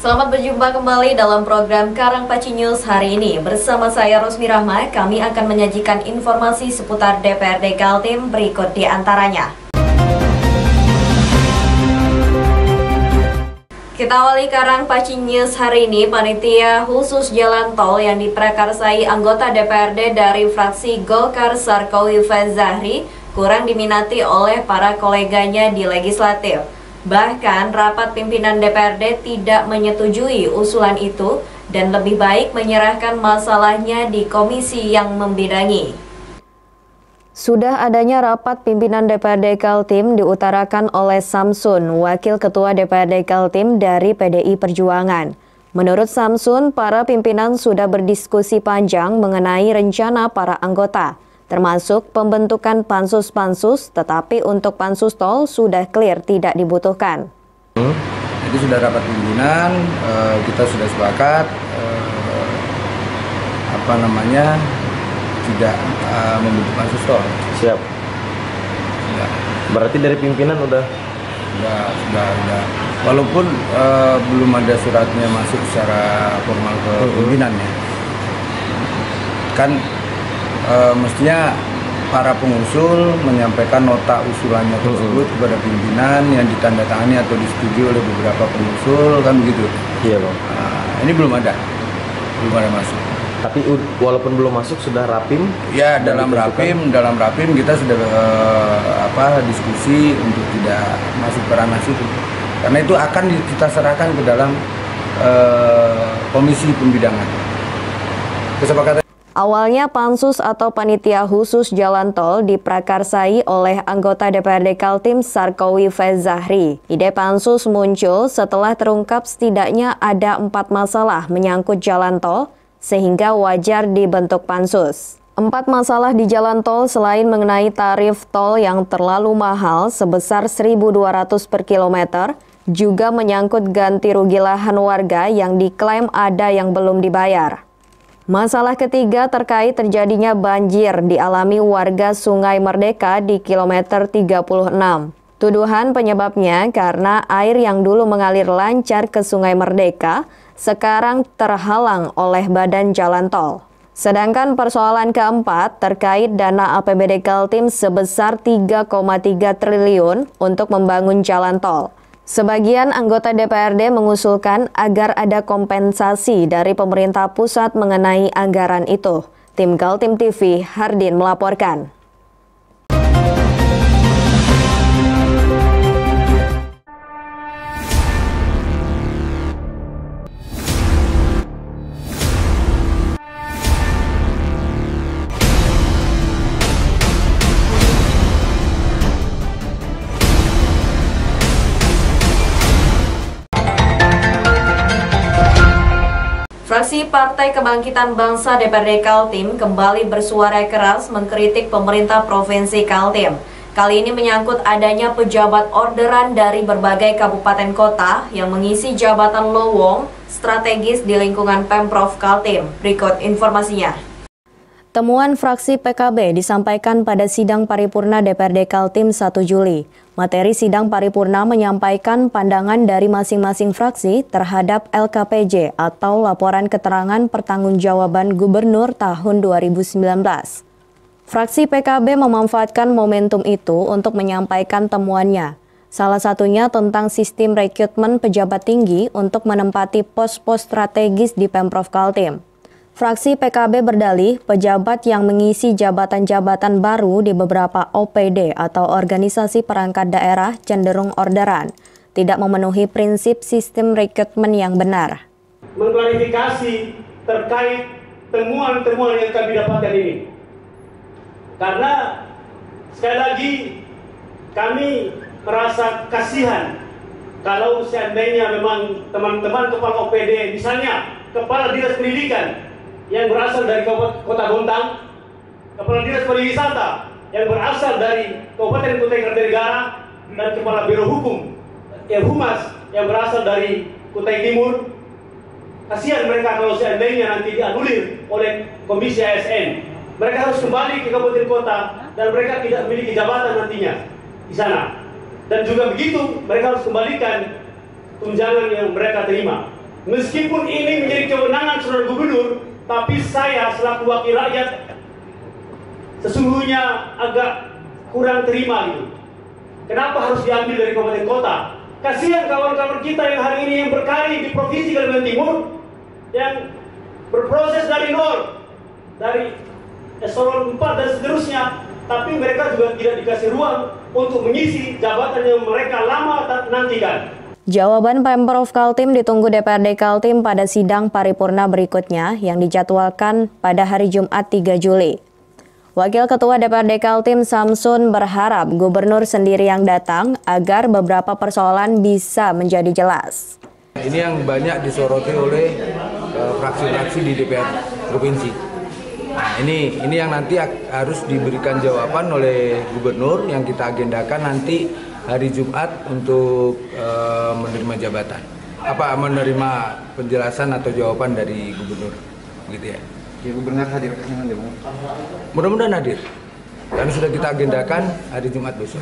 Selamat berjumpa kembali dalam program Karangpaci News hari ini. Bersama saya Rosmi Rahma, kami akan menyajikan informasi seputar DPRD Kaltim berikut di antaranya. Kita awali Karangpaci News hari ini. Panitia khusus jalan tol yang diprakarsai anggota DPRD dari fraksi Golkar Sarkowi Fazahri kurang diminati oleh para koleganya di legislatif. Bahkan rapat pimpinan DPRD tidak menyetujui usulan itu dan lebih baik menyerahkan masalahnya di komisi yang membidangi. Sudah adanya rapat pimpinan DPRD Kaltim diutarakan oleh Samsun, Wakil Ketua DPRD Kaltim dari PDI Perjuangan. Menurut Samsun, para pimpinan sudah berdiskusi panjang mengenai rencana para anggota, termasuk pembentukan pansus-pansus, tetapi untuk pansus tol sudah clear tidak dibutuhkan. Jadi sudah rapat pimpinan, kita sudah sepakat, tidak membentuk pansus tol. Siap. Sudah. Berarti dari pimpinan udah. Walaupun belum ada suratnya masuk secara formal ke pimpinannya. Kan mestinya para pengusul menyampaikan nota usulannya tersebut kepada pimpinan yang ditandatangani atau disetujui oleh beberapa pengusul, kan begitu. Iya, Bang. Ini belum ada masuk. Tapi walaupun belum masuk sudah rapim? Ya, dalam rapim kita sudah diskusi untuk tidak masuk ke ranah situ. Karena itu akan kita serahkan ke dalam komisi pembidangan. Kesepakatan. Awalnya pansus atau panitia khusus jalan tol diprakarsai oleh anggota DPRD Kaltim Sarkowi Fazahri. Ide pansus muncul setelah terungkap setidaknya ada 4 masalah menyangkut jalan tol, sehingga wajar dibentuk pansus. 4 masalah di jalan tol selain mengenai tarif tol yang terlalu mahal sebesar 1.200 per kilometer, juga menyangkut ganti rugi lahan warga yang diklaim ada yang belum dibayar. Masalah ketiga terkait terjadinya banjir dialami warga Sungai Merdeka di kilometer 36. Tuduhan penyebabnya karena air yang dulu mengalir lancar ke Sungai Merdeka sekarang terhalang oleh badan jalan tol. Sedangkan persoalan keempat terkait dana APBD Kaltim sebesar 3,3 triliun untuk membangun jalan tol. Sebagian anggota DPRD mengusulkan agar ada kompensasi dari pemerintah pusat mengenai anggaran itu. Tim Kaltim TV, Hardin melaporkan. Fraksi Partai Kebangkitan Bangsa DPRD Kaltim kembali bersuara keras mengkritik pemerintah Provinsi Kaltim. Kali ini menyangkut adanya pejabat orderan dari berbagai kabupaten kota yang mengisi jabatan lowong strategis di lingkungan Pemprov Kaltim. Berikut informasinya. Temuan fraksi PKB disampaikan pada sidang paripurna DPRD Kaltim 1 Juli. Materi sidang paripurna menyampaikan pandangan dari masing-masing fraksi terhadap LKPJ atau Laporan Keterangan Pertanggungjawaban Gubernur tahun 2019. Fraksi PKB memanfaatkan momentum itu untuk menyampaikan temuannya. Salah satunya tentang sistem rekrutmen pejabat tinggi untuk menempati pos-pos strategis di Pemprov Kaltim. Fraksi PKB berdalih pejabat yang mengisi jabatan-jabatan baru di beberapa OPD atau organisasi perangkat daerah cenderung orderan, tidak memenuhi prinsip sistem rekrutmen yang benar. Mengklarifikasi terkait temuan-temuan yang kami dapatkan ini. Karena sekali lagi kami merasa kasihan kalau seandainya memang teman-teman kepala OPD, misalnya kepala dinas pendidikan yang berasal dari Kota Bontang, kepala dinas pariwisata yang berasal dari Kabupaten Kutai Kartanegara, dan kepala biro hukum Humas yang berasal dari Kutai Timur. Kasihan mereka kalau seandainya nanti dianulir oleh Komisi ASN. Mereka harus kembali ke kabupaten kota dan mereka tidak memiliki jabatan nantinya di sana. Dan juga begitu, mereka harus kembalikan tunjangan yang mereka terima. meskipun ini menjadi kewenangan saudara gubernur, tapi saya selaku wakil rakyat sesungguhnya agak kurang terima gitu. Kenapa harus diambil dari kabupaten kota? Kasihan kawan-kawan kita yang hari ini yang berkarir di Provinsi Kalimantan Timur, yang berproses dari nol, dari eselon 4 dan seterusnya, tapi mereka juga tidak dikasih ruang untuk mengisi jabatan yang mereka lama nantikan. Jawaban Pemprov Kaltim ditunggu DPRD Kaltim pada sidang paripurna berikutnya yang dijadwalkan pada hari Jumat 3 Juli. Wakil Ketua DPRD Kaltim Samsun berharap gubernur sendiri yang datang agar beberapa persoalan bisa menjadi jelas. Ini yang banyak disoroti oleh fraksi-fraksi di DPR Provinsi. Nah, ini yang nanti harus diberikan jawaban oleh gubernur yang kita agendakan nanti hari Jumat untuk menerima jabatan. Menerima penjelasan atau jawaban dari gubernur, gitu ya. Ya, gubernur hadir nanti, Bang. Mudah-mudahan hadir. Dan sudah kita agendakan hari Jumat besok.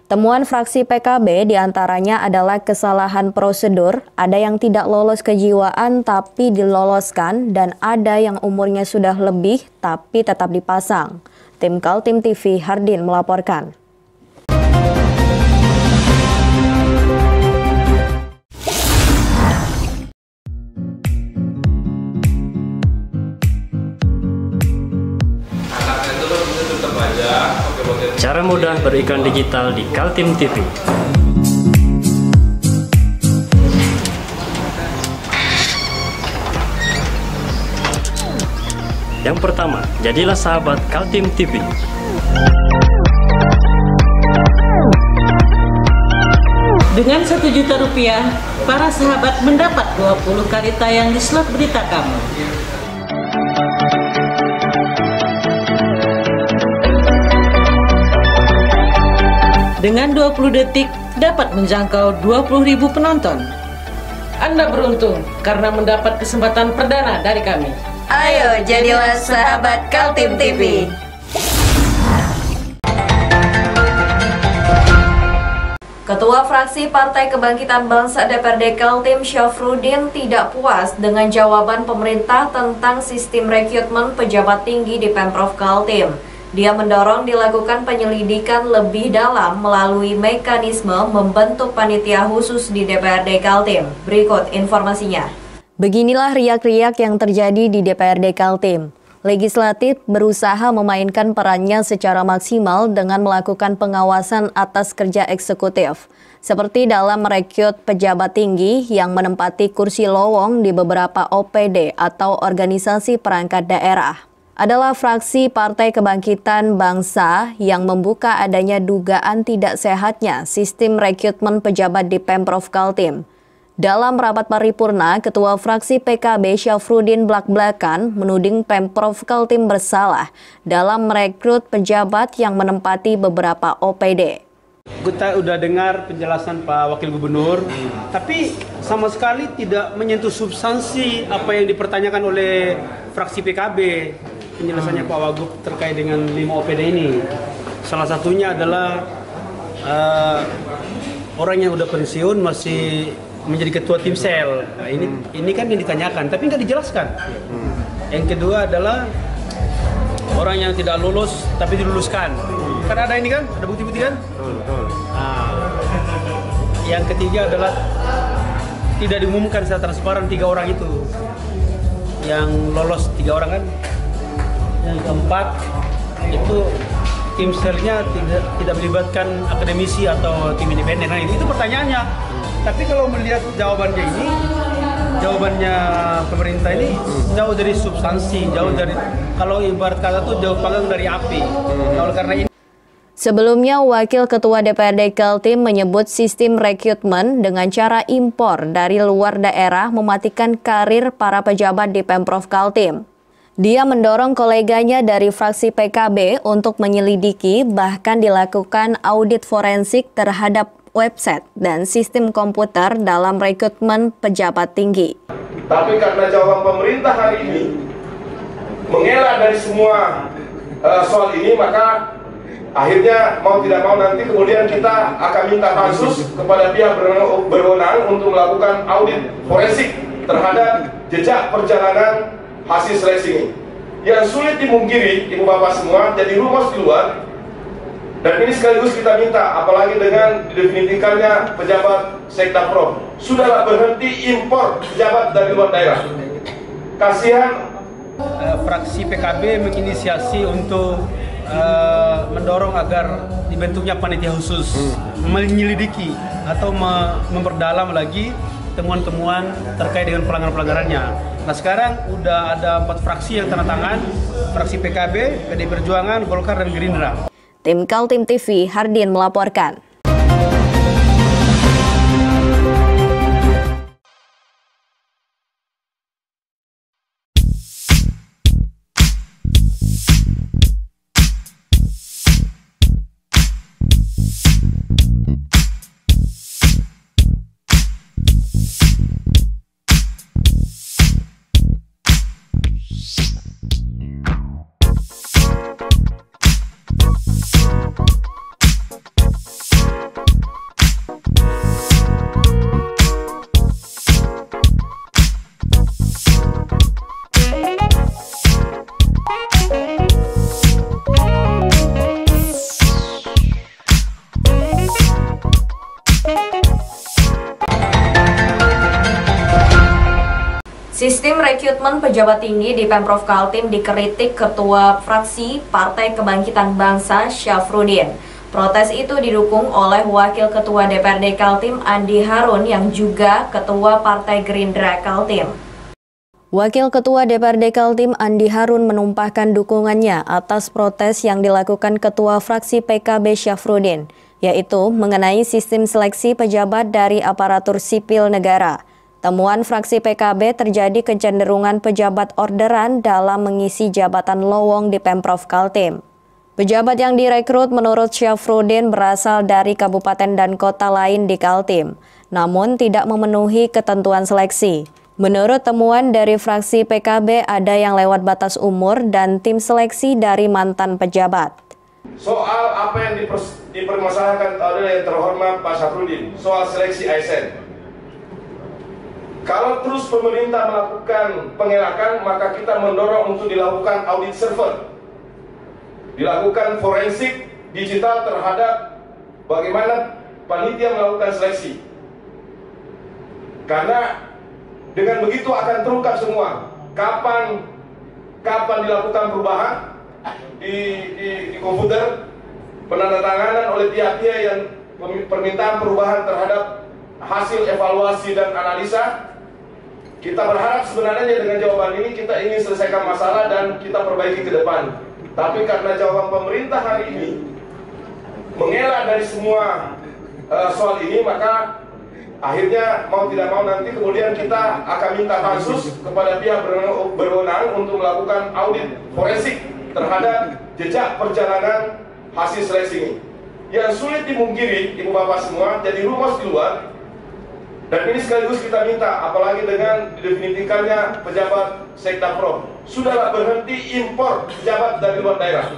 Temuan fraksi PKB diantaranya adalah kesalahan prosedur, ada yang tidak lolos kejiwaan tapi diloloskan, dan ada yang umurnya sudah lebih tapi tetap dipasang. Tim Kaltim TV Hardin melaporkan. Cara mudah beriklan digital di Kaltim TV. Yang pertama, jadilah sahabat Kaltim TV. Dengan Rp1 juta, para sahabat mendapat 20 kali tayang di slot berita kamu. Dengan 20 detik dapat menjangkau 20.000 penonton. Anda beruntung karena mendapat kesempatan perdana dari kami. Ayo jadilah sahabat Kaltim TV. Ketua Fraksi Partai Kebangkitan Bangsa DPRD Kaltim Syafruddin tidak puas dengan jawaban pemerintah tentang sistem rekrutmen pejabat tinggi di Pemprov Kaltim. Dia mendorong dilakukan penyelidikan lebih dalam melalui mekanisme membentuk panitia khusus di DPRD Kaltim. Berikut informasinya. Beginilah riak-riak yang terjadi di DPRD Kaltim. Legislatif berusaha memainkan perannya secara maksimal dengan melakukan pengawasan atas kerja eksekutif, seperti dalam merekrut pejabat tinggi yang menempati kursi lowong di beberapa OPD atau organisasi perangkat daerah. Adalah fraksi Partai Kebangkitan Bangsa yang membuka adanya dugaan tidak sehatnya sistem rekrutmen pejabat di Pemprov Kaltim. Dalam rapat paripurna, Ketua Fraksi PKB Syafruddin belak-belakan menuding Pemprov Kaltim bersalah dalam merekrut pejabat yang menempati beberapa OPD. Kita udah dengar penjelasan Pak Wakil Gubernur, tapi sama sekali tidak menyentuh substansi apa yang dipertanyakan oleh fraksi PKB. Penjelasannya Pak Wagub terkait dengan 5 OPD ini. Salah satunya adalah orang yang udah pensiun masih menjadi ketua tim sel. Nah, ini kan yang ditanyakan, tapi nggak dijelaskan. Yang kedua adalah orang yang tidak lulus tapi diluluskan. Kan ada ini kan, ada bukti-bukti kan? Nah, yang ketiga adalah tidak diumumkan secara transparan 3 orang itu. Yang lolos 3 orang kan? Yang keempat itu tim selnya tidak melibatkan akademisi atau tim independen. Nah itu pertanyaannya. Tapi kalau melihat jawabannya ini, jawabannya pemerintah ini jauh dari substansi, jauh dari, kalau ibarat kata tuh jauh panggang dari api. Kalau karena ini. Sebelumnya, Wakil Ketua DPRD Kaltim menyebut sistem rekrutmen dengan cara impor dari luar daerah mematikan karir para pejabat di Pemprov Kaltim. Dia mendorong koleganya dari fraksi PKB untuk menyelidiki, bahkan dilakukan audit forensik terhadap website dan sistem komputer dalam rekrutmen pejabat tinggi. Tapi karena jawaban pemerintah hari ini mengelak dari semua soal ini, maka akhirnya mau tidak mau nanti kemudian kita akan minta pansus kepada pihak berwenang untuk melakukan audit forensik terhadap jejak perjalanan hasil seleksi ini. Yang sulit dimungkiri, ibu bapak semua, jadi rumus di luar. Dan ini sekaligus kita minta, apalagi dengan didefinitikannya pejabat Sekdaprov, sudahlah berhenti impor pejabat dari luar daerah. Kasihan. Fraksi PKB menginisiasi untuk mendorong agar dibentuknya panitia khusus menyelidiki atau memperdalam lagi temuan-temuan terkait dengan pelanggaran-pelanggarannya. Nah sekarang udah ada 4 fraksi yang tanda tangan, fraksi PKB, PDI Perjuangan, Golkar, dan Gerindra. Tim Kaltim TV, Hardin melaporkan. Sistem rekrutmen pejabat tinggi di Pemprov Kaltim dikritik Ketua Fraksi Partai Kebangkitan Bangsa Syafruddin. Protes itu didukung oleh Wakil Ketua DPRD Kaltim Andi Harun yang juga Ketua Partai Gerindra Kaltim. Wakil Ketua DPRD Kaltim Andi Harun menumpahkan dukungannya atas protes yang dilakukan Ketua Fraksi PKB Syafruddin, yaitu mengenai sistem seleksi pejabat dari aparatur sipil negara. Temuan fraksi PKB terjadi kecenderungan pejabat orderan dalam mengisi jabatan lowong di Pemprov Kaltim. Pejabat yang direkrut menurut Syafruddin berasal dari kabupaten dan kota lain di Kaltim, namun tidak memenuhi ketentuan seleksi. Menurut temuan dari fraksi PKB ada yang lewat batas umur dan tim seleksi dari mantan pejabat. Soal apa yang dipermasalahkan oleh yang terhormat Pak Syafruddin, soal seleksi ASN. Kalau terus pemerintah melakukan pengelakan, maka kita mendorong untuk dilakukan audit server, dilakukan forensik digital terhadap bagaimana panitia melakukan seleksi. Karena dengan begitu akan terungkap semua kapan dilakukan perubahan di komputer, penandatanganan oleh pihak-pihak yang permintaan perubahan terhadap hasil evaluasi dan analisa. Kita berharap sebenarnya dengan jawaban ini kita ingin selesaikan masalah dan kita perbaiki ke depan. Tapi karena jawaban pemerintah hari ini mengelak dari semua soal ini, maka akhirnya mau tidak mau nanti kemudian kita akan minta pansus kepada pihak berwenang untuk melakukan audit forensik terhadap jejak perjalanan hasil seleksi ini. Yang sulit dimungkiri, ibu bapak semua, jadi rumus di luar. Dan ini sekaligus kita minta, apalagi dengan didefinitikannya pejabat Sekdaprov, sudahlah berhenti impor pejabat dari luar daerah.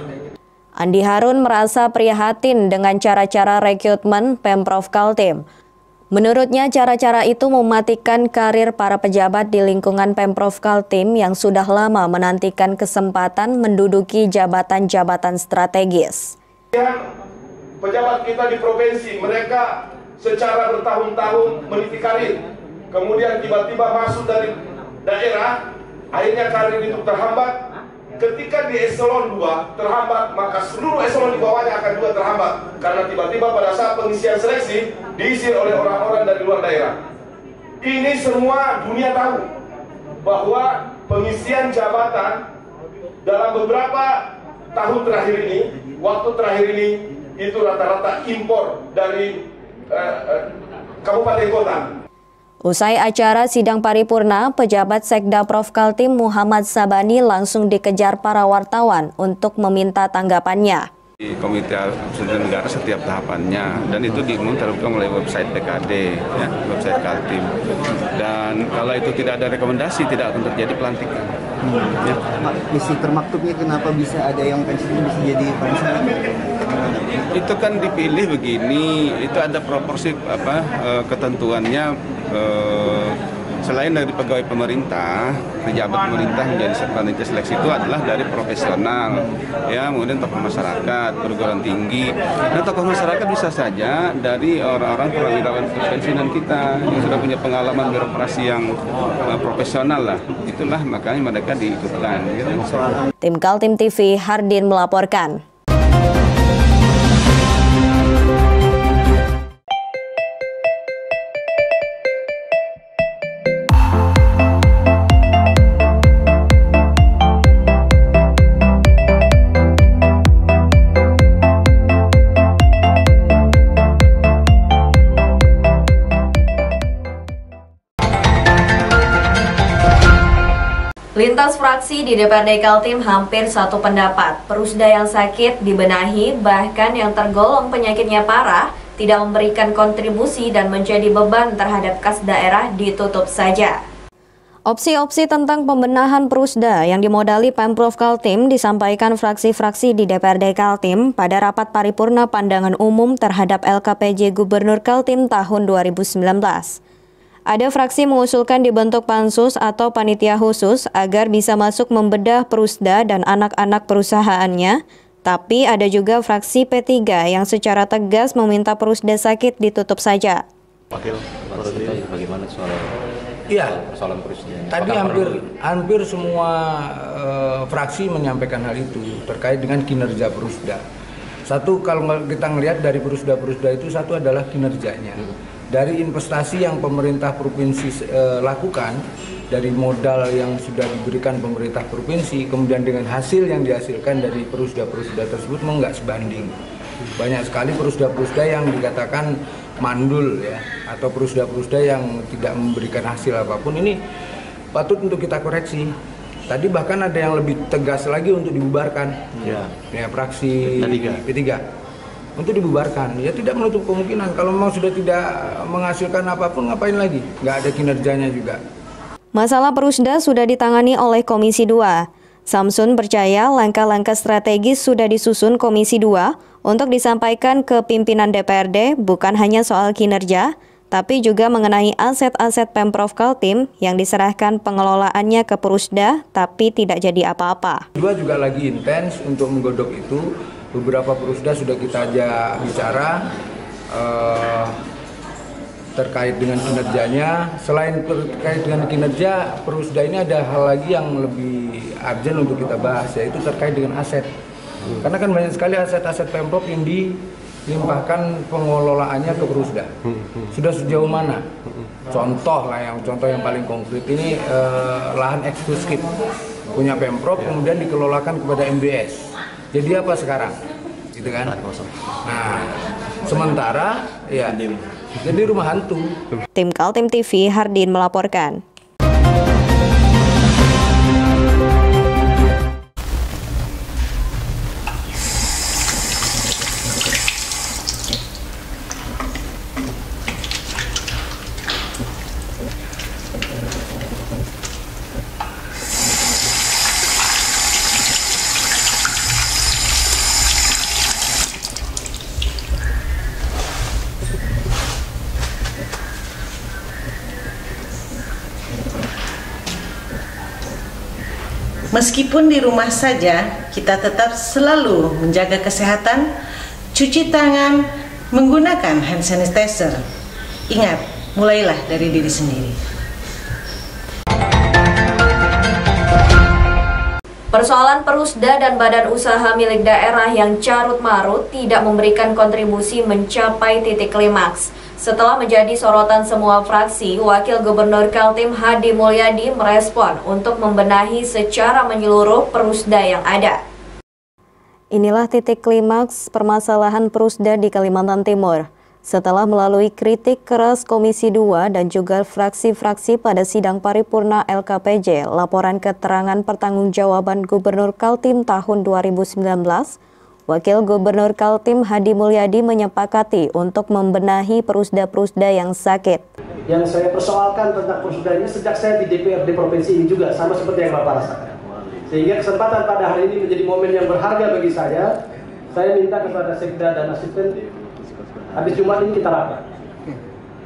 Andi Harun merasa prihatin dengan cara-cara rekrutmen Pemprov Kaltim. Menurutnya cara-cara itu mematikan karir para pejabat di lingkungan Pemprov Kaltim yang sudah lama menantikan kesempatan menduduki jabatan-jabatan strategis. Pejabat kita di provinsi, mereka secara bertahun-tahun meniti karir, kemudian tiba-tiba masuk dari daerah, akhirnya karir itu terhambat. Ketika di eselon 2 terhambat, maka seluruh eselon di bawahnya akan juga terhambat, karena tiba-tiba pada saat pengisian seleksi diisi oleh orang-orang dari luar daerah. Ini semua dunia tahu bahwa pengisian jabatan dalam beberapa tahun terakhir ini, waktu terakhir ini, itu rata-rata impor dari kabupaten kota. Usai acara sidang paripurna, pejabat Sekdaprov Kaltim Muhammad Sabani langsung dikejar para wartawan untuk meminta tanggapannya. Di Komite Administrasi Negara setiap tahapannya, dan itu diumumkan oleh website PKD, ya, website Kaltim. Dan kalau itu tidak ada rekomendasi, tidak akan terjadi pelantikan. Ya. Isi termaktubnya kenapa bisa ada yang pensiun bisa jadi pensiun? Itu kan dipilih begini, itu ada proporsi ketentuannya. Selain dari pegawai pemerintah, pejabat pemerintah menjadi panitia seleksi itu adalah dari profesional, ya, kemudian tokoh masyarakat, perguruan tinggi. Nah, tokoh masyarakat bisa saja dari orang-orang perwirawan pensiunan kita yang sudah punya pengalaman birokrasi yang profesional lah. Itulah makanya mereka diikutkan. Gitu. Tim Kaltim TV Hardin melaporkan. Lintas fraksi di DPRD Kaltim hampir satu pendapat. Perusda yang sakit dibenahi, bahkan yang tergolong penyakitnya parah, tidak memberikan kontribusi dan menjadi beban terhadap kas daerah ditutup saja. Opsi-opsi tentang pembenahan Perusda yang dimodali Pemprov Kaltim disampaikan fraksi-fraksi di DPRD Kaltim pada rapat paripurna pandangan umum terhadap LKPJ Gubernur Kaltim tahun 2019. Ada fraksi mengusulkan dibentuk pansus atau panitia khusus agar bisa masuk membedah Perusda dan anak-anak perusahaannya, tapi ada juga fraksi P3 yang secara tegas meminta Perusda sakit ditutup saja. Wakil, bagaimana soal persoalan Perusda? Tadi hampir semua fraksi menyampaikan hal itu terkait dengan kinerja Perusda. Satu, kalau kita ngelihat dari Perusda itu, satu adalah kinerjanya. Dari investasi yang pemerintah provinsi lakukan, dari modal yang sudah diberikan pemerintah provinsi, kemudian dengan hasil yang dihasilkan dari Perusda tersebut memang nggak sebanding. Banyak sekali Perusda yang dikatakan mandul, ya, atau Perusda yang tidak memberikan hasil apapun. Ini patut untuk kita koreksi. Tadi bahkan ada yang lebih tegas lagi untuk dibubarkan, ya fraksi P3. Untuk dibubarkan, ya tidak menutup kemungkinan kalau memang sudah tidak menghasilkan apapun, ngapain lagi? Nggak ada kinerjanya juga. Masalah Perusda sudah ditangani oleh Komisi 2. Samsun percaya langkah-langkah strategis sudah disusun Komisi 2 untuk disampaikan ke pimpinan DPRD, bukan hanya soal kinerja, tapi juga mengenai aset-aset Pemprov Kaltim yang diserahkan pengelolaannya ke Perusda, tapi tidak jadi apa-apa. Dua juga lagi intens untuk menggodok itu. Beberapa Perusda sudah kita ajak bicara terkait dengan kinerjanya. Selain terkait dengan kinerja, Perusda ini ada hal lagi yang lebih urgent untuk kita bahas, yaitu terkait dengan aset. Karena kan banyak sekali aset-aset Pemprov yang dilimpahkan pengelolaannya ke Perusda. Sudah sejauh mana? Contoh yang paling konkret ini lahan eksklusif punya Pemprov, kemudian dikelolakan kepada MBS. Jadi apa sekarang? Gitu kan? Nah, sementara ya jadi rumah hantu. Tim Kaltim TV Hardin melaporkan. Meskipun di rumah saja, kita tetap selalu menjaga kesehatan, cuci tangan, menggunakan hand sanitizer. Ingat, mulailah dari diri sendiri. Persoalan Perusda dan badan usaha milik daerah yang carut-marut tidak memberikan kontribusi mencapai titik klimaks. Setelah menjadi sorotan semua fraksi, Wakil Gubernur Kaltim Hadi Mulyadi merespon untuk membenahi secara menyeluruh Perusda yang ada. Inilah titik klimaks permasalahan Perusda di Kalimantan Timur. Setelah melalui kritik keras Komisi 2 dan juga fraksi-fraksi pada sidang paripurna LKPJ, laporan keterangan pertanggungjawaban Gubernur Kaltim tahun 2019, Wakil Gubernur Kaltim Hadi Mulyadi menyepakati untuk membenahi Perusda-Perusda yang sakit. Yang saya persoalkan tentang Perusda ini sejak saya di DPRD Provinsi ini juga sama seperti yang Bapak rasakan. Sehingga kesempatan pada hari ini menjadi momen yang berharga bagi saya saya minta kepada Sekda dan asisten, habis Jumat ini kita rapat.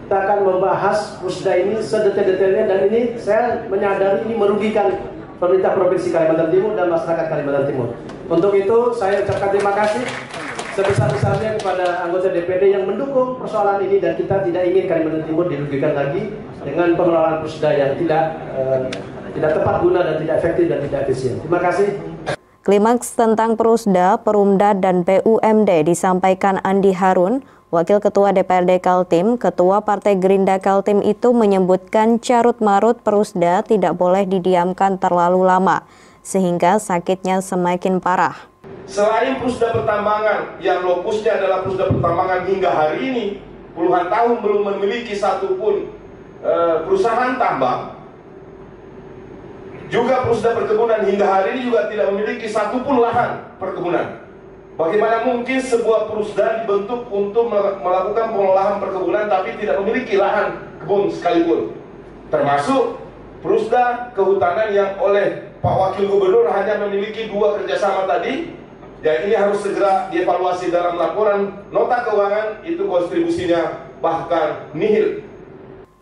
Kita akan membahas Pusda ini sedetail-detailnya, dan ini saya menyadari ini merugikan pemerintah Provinsi Kalimantan Timur dan masyarakat Kalimantan Timur. Untuk itu saya ucapkan terima kasih sebesar-besarnya kepada anggota DPD yang mendukung persoalan ini, dan kita tidak ingin Kalimantan Timur dirugikan lagi dengan pengelolaan Pusda yang tidak tepat guna dan tidak efektif dan tidak efisien. Terima kasih. Klimaks tentang Perusda, Perumda, dan PUMD disampaikan Andi Harun. Wakil Ketua DPRD Kaltim, Ketua Partai Gerindra Kaltim itu menyebutkan carut-marut Perusda tidak boleh didiamkan terlalu lama, sehingga sakitnya semakin parah. Selain Perusda Pertambangan yang lokusnya adalah Perusda Pertambangan hingga hari ini, puluhan tahun belum memiliki satupun perusahaan tambang, juga Perusda Perkebunan hingga hari ini juga tidak memiliki satupun lahan perkebunan. Bagaimana mungkin sebuah Perusda dibentuk untuk melakukan pengolahan perkebunan tapi tidak memiliki lahan kebun sekalipun? Termasuk Perusda Kehutanan yang oleh Pak Wakil Gubernur hanya memiliki 2 kerjasama tadi, dan ini harus segera dievaluasi dalam laporan nota keuangan, itu kontribusinya bahkan nihil.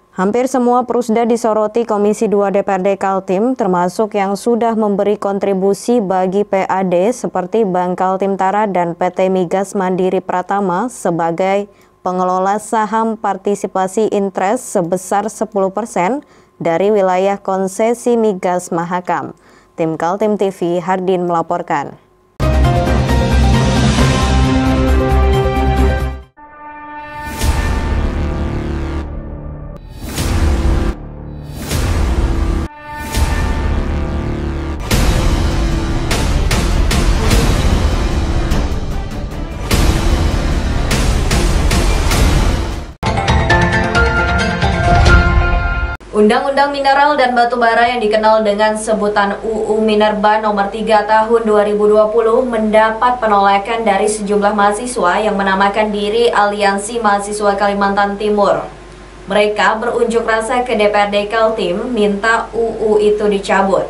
Hampir semua Perusda disoroti Komisi 2 DPRD Kaltim, termasuk yang sudah memberi kontribusi bagi PAD seperti Bank Kaltim Tara dan PT Migas Mandiri Pratama sebagai pengelola saham partisipasi interest sebesar 10% dari wilayah konsesi Migas Mahakam. Tim Kaltim TV, Hardin melaporkan. Undang-Undang Mineral dan Batu Bara yang dikenal dengan sebutan UU Minerba Nomor 3 Tahun 2020 mendapat penolakan dari sejumlah mahasiswa yang menamakan diri Aliansi Mahasiswa Kalimantan Timur. Mereka berunjuk rasa ke DPRD Kaltim minta UU itu dicabut.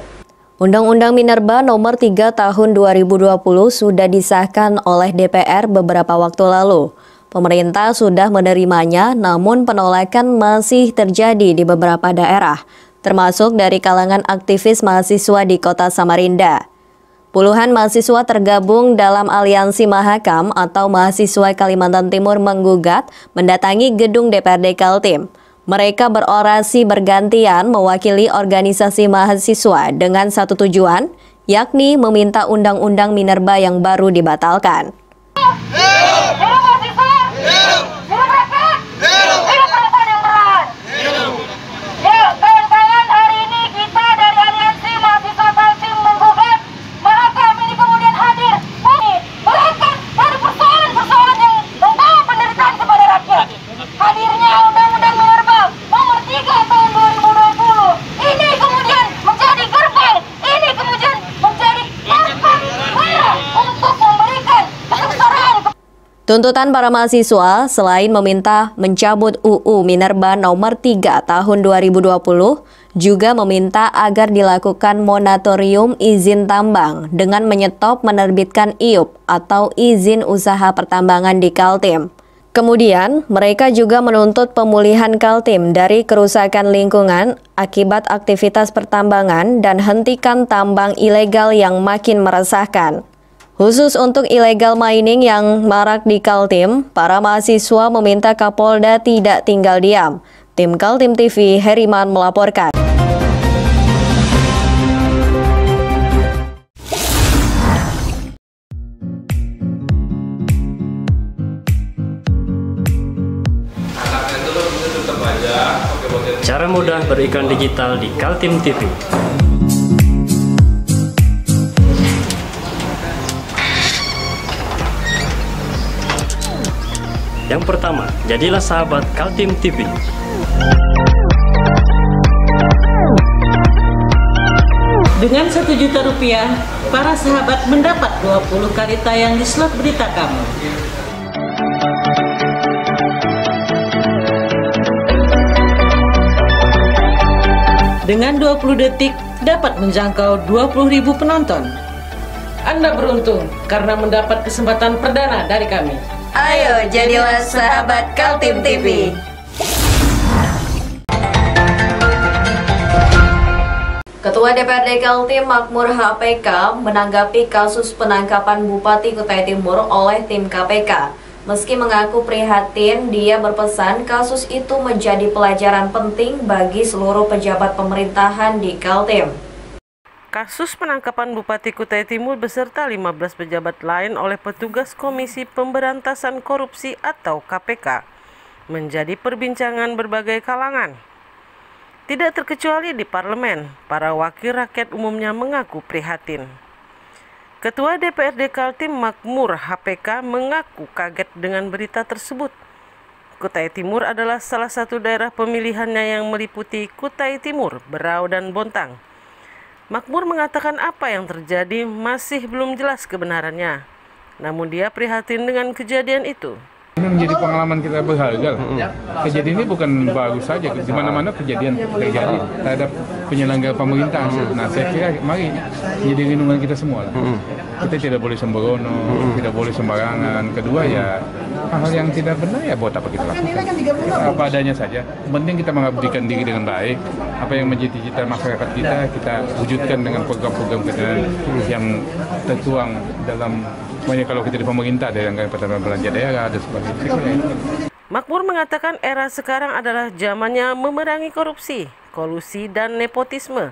Undang-Undang Minerba Nomor 3 Tahun 2020 sudah disahkan oleh DPR beberapa waktu lalu. Pemerintah sudah menerimanya, namun penolakan masih terjadi di beberapa daerah, termasuk dari kalangan aktivis mahasiswa di Kota Samarinda. Puluhan mahasiswa tergabung dalam Aliansi Mahakam atau Mahasiswa Kalimantan Timur menggugat mendatangi gedung DPRD Kaltim. Mereka berorasi bergantian mewakili organisasi mahasiswa dengan satu tujuan, yakni meminta Undang-Undang Minerba yang baru dibatalkan. Tuntutan para mahasiswa selain meminta mencabut UU Minerba Nomor 3 Tahun 2020, juga meminta agar dilakukan moratorium izin tambang dengan menyetop menerbitkan IUP atau izin usaha pertambangan di Kaltim. Kemudian, mereka juga menuntut pemulihan Kaltim dari kerusakan lingkungan akibat aktivitas pertambangan dan hentikan tambang ilegal yang makin meresahkan. Khusus untuk illegal mining yang marak di Kaltim, para mahasiswa meminta Kapolda tidak tinggal diam. Tim Kaltim TV, Heriman melaporkan. Cara mudah beriklan digital di Kaltim TV. Yang pertama, jadilah sahabat Kaltim TV. Dengan Rp1 juta, para sahabat mendapat 20 kali tayang di slot berita kamu. Dengan 20 detik dapat menjangkau 20.000 penonton. Anda beruntung karena mendapat kesempatan perdana dari kami. Ayo jadilah sahabat Kaltim TV. Ketua DPRD Kaltim Makmur HPK menanggapi kasus penangkapan Bupati Kutai Timur oleh tim KPK. Meski mengaku prihatin, dia berpesan kasus itu menjadi pelajaran penting bagi seluruh pejabat pemerintahan di Kaltim. Kasus penangkapan Bupati Kutai Timur beserta 15 pejabat lain oleh petugas Komisi Pemberantasan Korupsi atau KPK menjadi perbincangan berbagai kalangan. Tidak terkecuali di parlemen, para wakil rakyat umumnya mengaku prihatin. Ketua DPRD Kaltim Makmur HPK mengaku kaget dengan berita tersebut. Kutai Timur adalah salah satu daerah pemilihannya yang meliputi Kutai Timur, Berau, dan Bontang. Makmur mengatakan apa yang terjadi masih belum jelas kebenarannya, namun dia prihatin dengan kejadian itu. Ini menjadi pengalaman kita berharga. Kejadian ini bukan baru saja, di mana-mana kejadian terjadi terhadap penyelenggara pemerintah. Nah, saya kira mari jadi lindungan kita semua lah. Kita tidak boleh sembrono, tidak boleh sembarangan. Kedua ya hal yang tidak benar ya buat apa kita lakukan. Apa adanya saja. Penting kita mengabdikan diri dengan baik. Apa yang menjadi cita masyarakat kita wujudkan dengan program-program kita yang tertuang dalam. Semuanya kalau kita di pemerintah ada yang pertama belanja daerah ada sebagainya. Makmur mengatakan era sekarang adalah zamannya memerangi korupsi, kolusi, dan nepotisme.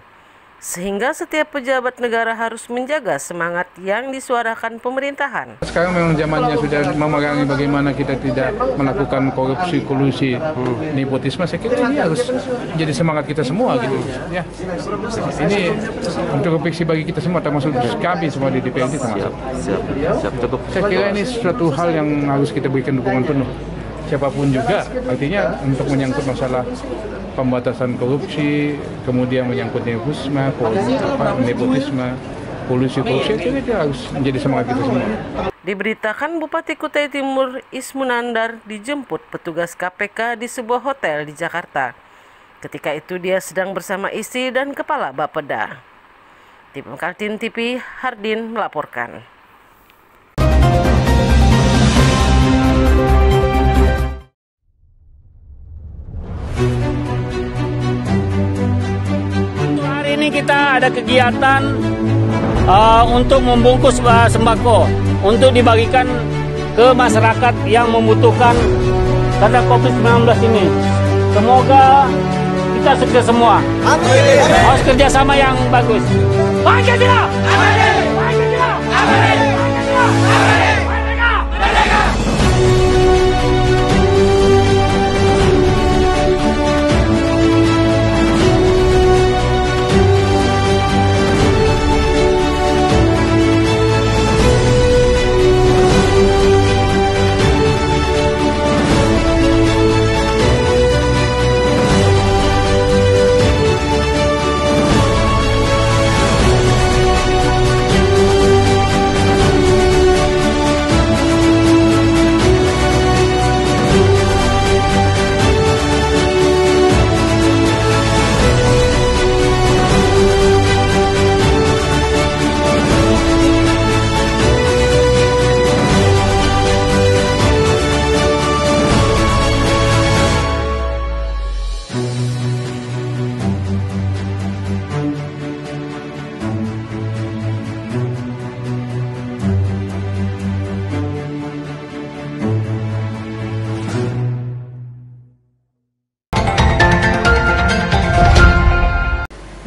Sehingga setiap pejabat negara harus menjaga semangat yang disuarakan pemerintahan. Sekarang memang zamannya sudah memerangi bagaimana kita tidak melakukan korupsi, kolusi, nepotisme. Saya kira ini harus jadi semangat kita semua gitu. Ya, ini untuk refleksi bagi kita semua, termasuk kami semua di DPRD termasuk. Cukup. Saya kira ini suatu hal yang harus kita berikan dukungan penuh. Siapapun juga, artinya untuk menyangkut masalah pembatasan korupsi, kemudian menyangkut nepotisme, kolusi, itu harus menjadi semangat kita semua. Diberitakan Bupati Kutai Timur Ismunandar dijemput petugas KPK di sebuah hotel di Jakarta. Ketika itu dia sedang bersama istri dan kepala Bapeda. Tim Kaltim TV, Hardin melaporkan. Ini kita ada kegiatan untuk membungkus sembako untuk dibagikan ke masyarakat yang membutuhkan karena COVID-19 ini. Semoga kita sukses semua. Amin. Harus kerjasama yang bagus. Pancasila! Amin. Pancasila! Amin. Pancasila! Amin. Merdeka! Merdeka!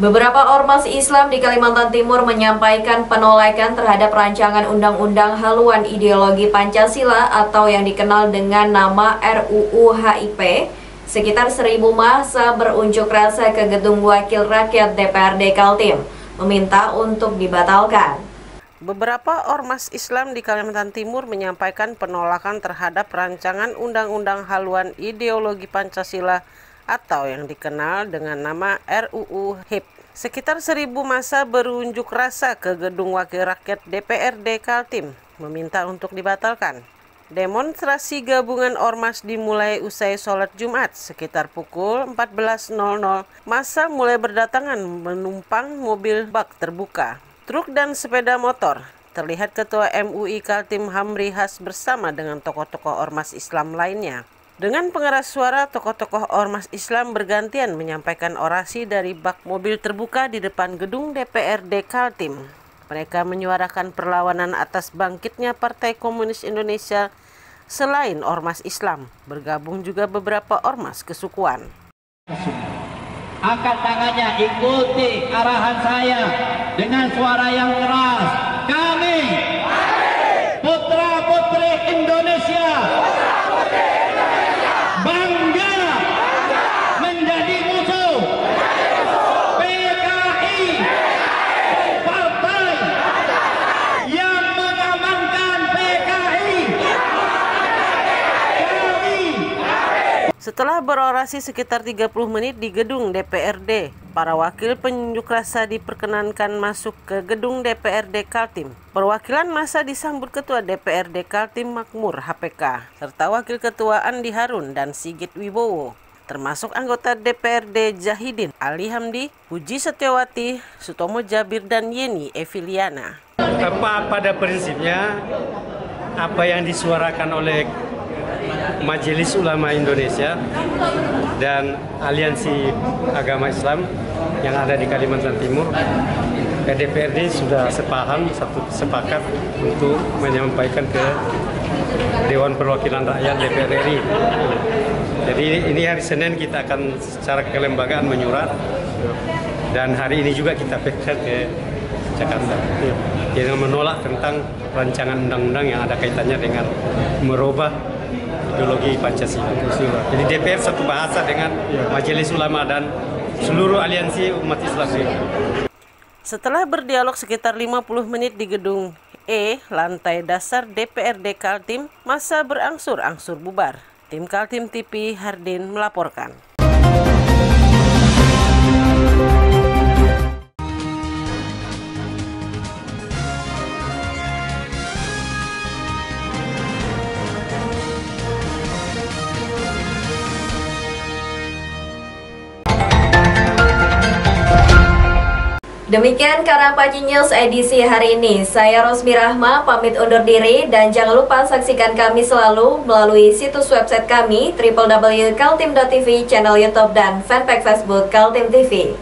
Beberapa ormas Islam di Kalimantan Timur menyampaikan penolakan terhadap rancangan undang-undang haluan ideologi Pancasila atau yang dikenal dengan nama RUU HIP. Sekitar 1.000 massa berunjuk rasa ke Gedung Wakil Rakyat DPRD Kaltim, meminta untuk dibatalkan. Beberapa ormas Islam di Kalimantan Timur menyampaikan penolakan terhadap rancangan undang-undang haluan ideologi Pancasila atau yang dikenal dengan nama RUU HIP. Sekitar 1.000 massa berunjuk rasa ke Gedung Wakil Rakyat DPRD Kaltim, meminta untuk dibatalkan. Demonstrasi gabungan ormas dimulai usai sholat Jumat sekitar pukul 14.00. Massa mulai berdatangan menumpang mobil bak terbuka, truk dan sepeda motor. terlihat Ketua MUI Kaltim Hamri Has bersama dengan tokoh-tokoh ormas Islam lainnya. Dengan pengeras suara, tokoh-tokoh ormas Islam bergantian menyampaikan orasi dari bak mobil terbuka di depan gedung DPRD Kaltim. Mereka menyuarakan perlawanan atas bangkitnya Partai Komunis Indonesia. Selain ormas Islam, bergabung juga beberapa ormas kesukuan. Angkat tangannya, ikuti arahan saya dengan suara yang keras. Kami, putra-putri Indonesia, bangga menjadi musuh PKI, partai yang mengamankan PKI. Setelah berorasi sekitar 30 menit di gedung DPRD, para wakil pengunjuk rasa diperkenankan masuk ke gedung DPRD Kaltim. Perwakilan massa disambut Ketua DPRD Kaltim Makmur HPK, serta Wakil Ketua Andi Harun dan Sigit Wibowo, termasuk anggota DPRD Jahidin, Ali Hamdi, Puji Setiawati, Sutomo Jabir, dan Yeni Eviliana. Pada prinsipnya, apa yang disuarakan oleh Majelis Ulama Indonesia dan Aliansi Agama Islam yang ada di Kalimantan Timur, DPRD sudah sepakat untuk menyampaikan ke Dewan Perwakilan Rakyat DPR RI. Jadi ini hari Senin kita akan secara kelembagaan menyurat, dan hari ini juga kita pergi ke Jakarta. Jadi menolak tentang rancangan undang-undang yang ada kaitannya dengan merubah ideologi Pancasila. Jadi DPR satu bahasa dengan Majelis Ulama dan seluruh aliansi umat Islam. Setelah berdialog sekitar 50 menit di gedung E, lantai dasar DPRD Kaltim, massa berangsur-angsur bubar. Tim Kaltim TV Hardin melaporkan. Demikian Karangpaci News edisi hari ini. Saya Rosmi Rahma pamit undur diri, dan jangan lupa saksikan kami selalu melalui situs website kami www.kaltim.tv, channel YouTube dan fanpage Facebook Kaltim TV.